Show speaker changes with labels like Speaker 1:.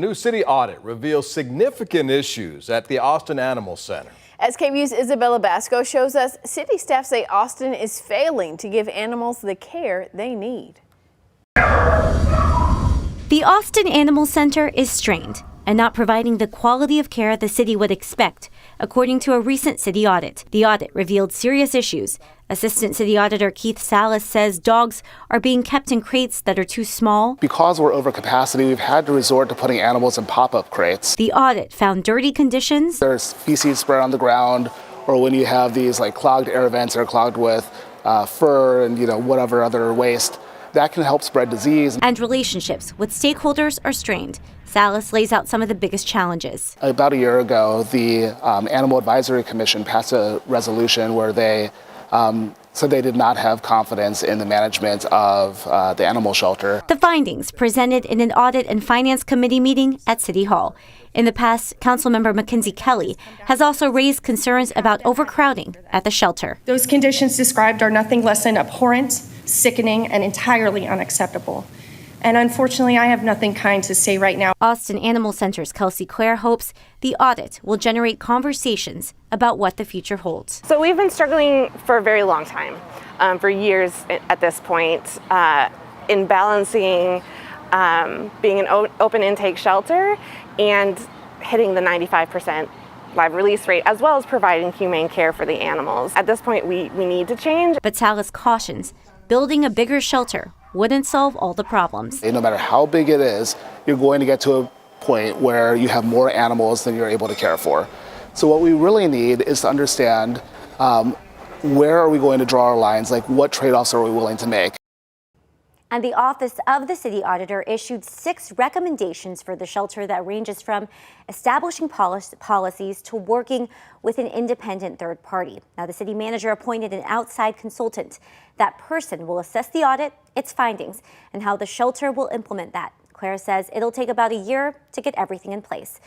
Speaker 1: New city audit reveals significant issues at the Austin Animal Center.
Speaker 2: As KVUE's Isabella Basco shows us, city staff say Austin is failing to give animals the care they need.
Speaker 3: The Austin Animal Center is strained and not providing the quality of care the city would expect, according to a recent city audit. The audit revealed serious issues. Assistant City Auditor Keith Salas says dogs are being kept in crates that are too small.
Speaker 4: Because we're over capacity, we've had to resort to putting animals in pop-up crates.
Speaker 3: The audit found dirty conditions.
Speaker 4: There's feces spread on the ground, or when you have these clogged air vents that are clogged with fur and whatever other waste, that can help spread disease.
Speaker 3: And relationships with stakeholders are strained. Salas lays out some of the biggest challenges.
Speaker 4: About a year ago, the Animal Advisory Commission passed a resolution where they said they did not have confidence in the management of the animal shelter.
Speaker 3: The findings presented in an Audit and Finance Committee meeting at City Hall. In the past, Councilmember Mackenzie Kelly has also raised concerns about overcrowding at the shelter.
Speaker 5: Those conditions described are nothing less than abhorrent, sickening, and entirely unacceptable. And unfortunately, I have nothing kind to say right now.
Speaker 3: Austin Animal Center's Kelsey Clare hopes the audit will generate conversations about what the future holds.
Speaker 6: So we've been struggling for a very long time, for years at this point, in balancing being an open intake shelter and hitting the 95% live release rate, as well as providing humane care for the animals. At this point, we need to change.
Speaker 3: But Salas cautions building a bigger shelter wouldn't solve all the problems.
Speaker 4: No matter how big it is, you're going to get to a point where you have more animals than you're able to care for. So what we really need is to understand where are we going to draw our lines, what trade-offs are we willing to make.
Speaker 3: And the Office of the City Auditor issued 6 recommendations for the shelter that ranges from establishing policies to working with an independent third party. Now, the city manager appointed an outside consultant. That person will assess the audit, its findings, and how the shelter will implement that. Claire says it'll take about a year to get everything in place.